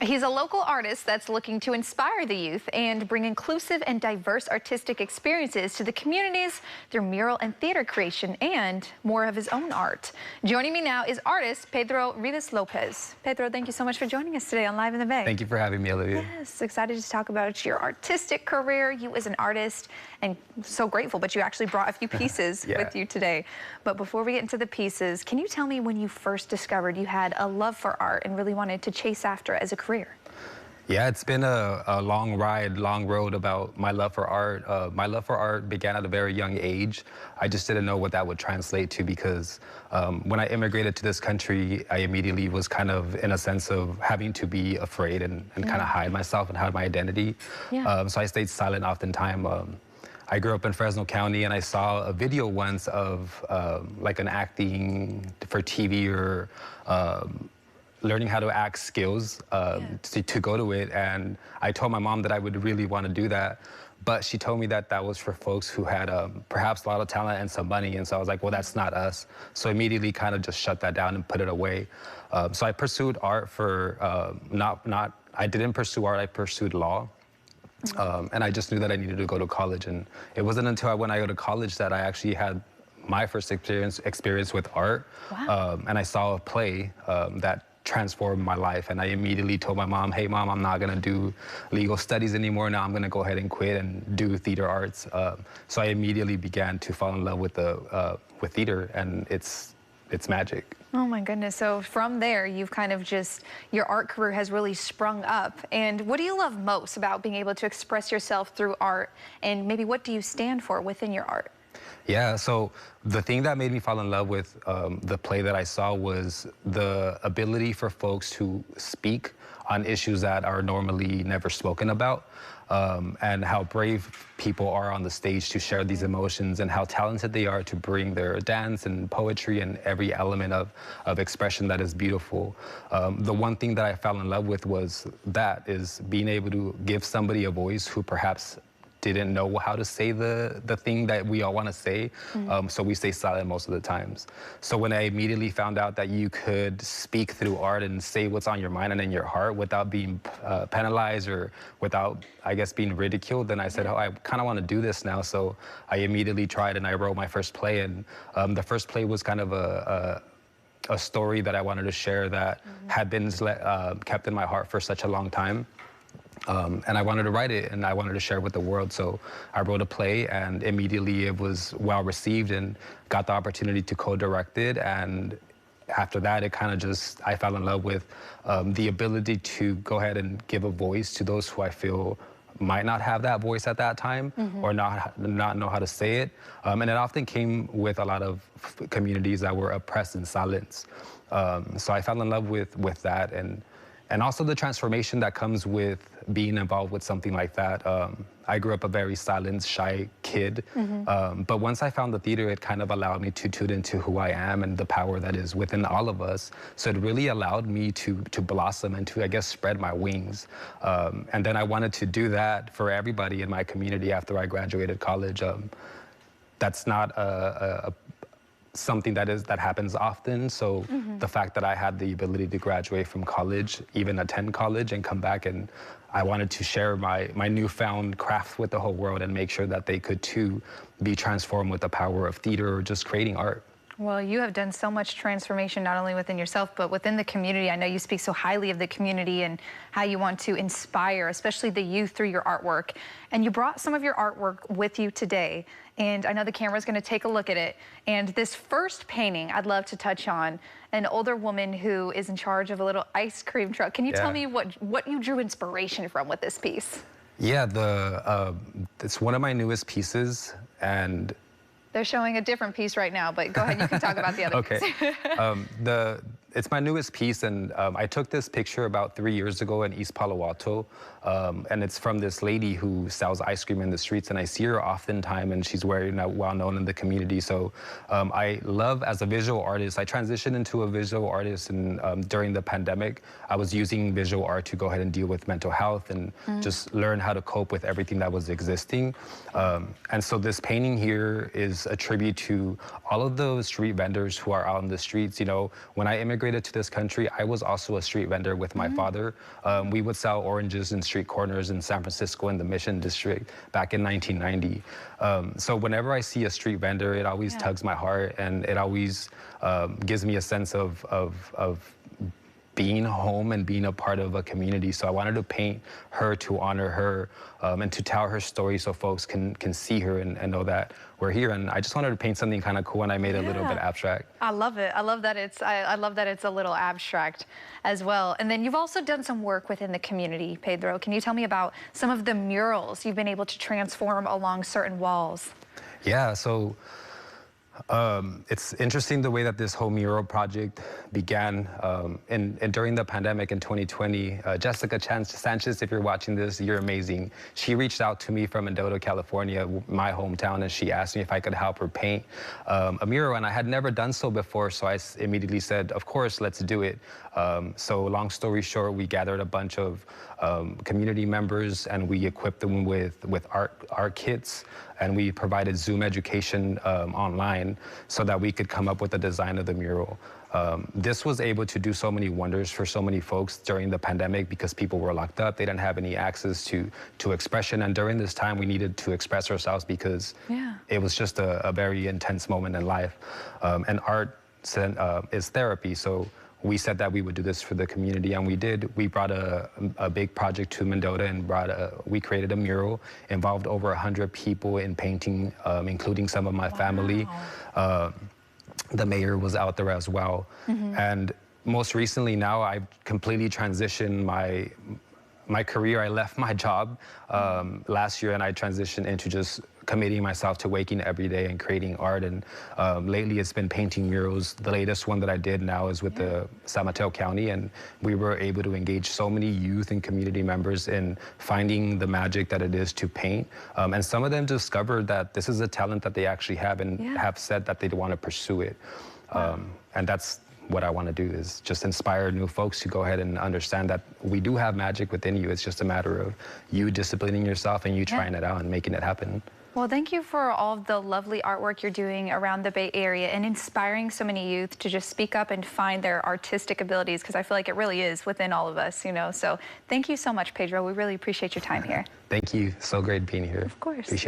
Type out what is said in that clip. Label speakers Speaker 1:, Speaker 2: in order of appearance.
Speaker 1: He's a local artist that's looking to inspire the youth and bring inclusive and diverse artistic experiences to the communities through mural and theater creation and more of his own art. Joining me now is artist Pedro Lopez. Pedro, thank you so much for joining us today on Live in the Bay.
Speaker 2: Thank you for having me, Olivia.
Speaker 1: Yes, excited to talk about your artistic career, you as an artist, and so grateful, but you actually brought a few pieces with you today. But before we get into the pieces, can you tell me when you first discovered you had a love for art and really wanted to chase after it as a career?
Speaker 2: Yeah, it's been a long ride, long road about my love for art. My love for art began at a very young age. I just didn't know what that would translate to because when I immigrated to this country, I immediately was kind of in a sense of having to be afraid and kind of hide myself and hide my identity. So I stayed silent oftentimes. I grew up in Fresno County, and I saw a video once of like an acting for TV or learning how to act skills to go to it. And I told my mom that I would really want to do that. But she told me that that was for folks who had perhaps a lot of talent and some money. And so I was like, well, that's not us. So immediately kind of just shut that down and put it away. So I pursued art for, I didn't pursue art, I pursued law. And I just knew that I needed to go to college. And it wasn't until when I go to college that I actually had my first experience with art. And I saw a play that transformed my life, and I immediately told my mom, hey mom, I'm not gonna do legal studies anymore. Now I'm gonna go ahead and quit and do theater arts. So I immediately began to fall in love with theater, and it's magic.
Speaker 1: Oh my goodness. So from there, you've kind of your art career has really sprung up. And what do you love most about being able to express yourself through art, and maybe what do you stand for within your art?
Speaker 2: Yeah, so the thing that made me fall in love with the play that I saw was the ability for folks to speak on issues that are normally never spoken about, and how brave people are on the stage to share these emotions, and how talented they are to bring their dance and poetry and every element of expression that is beautiful. The one thing that I fell in love with was being able to give somebody a voice who perhaps didn't know how to say the thing that we all want to say, so we stay silent most of the times. So when I immediately found out that you could speak through art and say what's on your mind and in your heart without being penalized or without, I guess, being ridiculed, then I said, oh, I kind of want to do this now. So I immediately tried, and I wrote my first play. And the first play was kind of a story that I wanted to share that had been kept in my heart for such a long time. And I wanted to write it, and I wanted to share it with the world. So I wrote a play, and immediately it was well received and got the opportunity to co-direct it. And after that, it kind of I fell in love with the ability to go ahead and give a voice to those who I feel might not have that voice at that time, or not know how to say it. And it often came with a lot of communities that were oppressed in silence. So I fell in love with that, and also the transformation that comes with being involved with something like that. I grew up a very silent, shy kid, but once I found the theater, it kind of allowed me to tune into who I am and the power that is within all of us. So it really allowed me to blossom and to, I guess, spread my wings. And then I wanted to do that for everybody in my community after I graduated college. That's not something that happens often. So the fact that I had the ability to graduate from college, even attend college and come back, and I wanted to share my newfound craft with the whole world and make sure that they could too be transformed with the power of theater or just creating art.
Speaker 1: Well, you have done so much transformation, not only within yourself, but within the community. I know you speak so highly of the community and how you want to inspire, especially the youth, through your artwork. And you brought some of your artwork with you today. And I know the camera's going to take a look at it. And this first painting I'd love to touch on, an older woman who is in charge of a little ice cream truck. Can you tell me what you drew inspiration from with this piece? Yeah,
Speaker 2: it's one of my newest pieces, and
Speaker 1: they're showing a different piece right now, but go ahead, you can talk about the other piece.
Speaker 2: It's my newest piece, and I took this picture about 3 years ago in East Palo Alto, and it's from this lady who sells ice cream in the streets, and I see her oftentimes, and she's very well known in the community. So I love, as a visual artist, I transitioned into a visual artist, and during the pandemic, I was using visual art to go ahead and deal with mental health and just learn how to cope with everything that was existing. And so this painting here is a tribute to all of those street vendors who are out on the streets. You know, when I immigrated immigrated to this country, I was also a street vendor with my father. We would sell oranges in street corners in San Francisco in the Mission District back in 1990. So whenever I see a street vendor, it always tugs my heart, and it always gives me a sense of being home and being a part of a community. So I wanted to paint her to honor her and to tell her story so folks can see her and know that we're here. And I just wanted to paint something kind of cool, and I made it a little bit abstract.
Speaker 1: I love it. I love that I love that it's a little abstract as well. And then you've also done some work within the community, Pedro. Can you tell me about some of the murals you've been able to transform along certain walls?
Speaker 2: Yeah, so it's interesting the way that this whole mural project began. And during the pandemic in 2020, Jessica Sanchez, if you're watching this, you're amazing. She reached out to me from Mendota, California, my hometown, and she asked me if I could help her paint a mural. And I had never done so before, so I immediately said, of course, let's do it. So long story short, we gathered a bunch of community members, and we equipped them with art kits, and we provided Zoom education online so that we could come up with the design of the mural. This was able to do so many wonders for so many folks during the pandemic because people were locked up. They didn't have any access to expression. And during this time, we needed to express ourselves because it was just a very intense moment in life. And art is therapy. So we said that we would do this for the community, and we did. We brought a big project to Mendota and we created a mural, involved over 100 people in painting, including some of my family. The mayor was out there as well. And most recently now, I've completely transitioned my career. I left my job last year, and I transitioned into just committing myself to waking every day and creating art. And lately it's been painting murals. The latest one that I did now is with the San Mateo County, and we were able to engage so many youth and community members in finding the magic that it is to paint. And some of them discovered that this is a talent that they actually have, and have said that they want to pursue it. And that's what I want to do, is just inspire new folks to go ahead and understand that we do have magic within you. It's just a matter of you disciplining yourself and you trying it out and making it happen.
Speaker 1: Well, thank you for all of the lovely artwork you're doing around the Bay Area and inspiring so many youth to just speak up and find their artistic abilities, because I feel like it really is within all of us, you know. So thank you so much, Pedro. We really appreciate your time here.
Speaker 2: Thank you. So great being here.
Speaker 1: Of course.
Speaker 2: Appreciate it.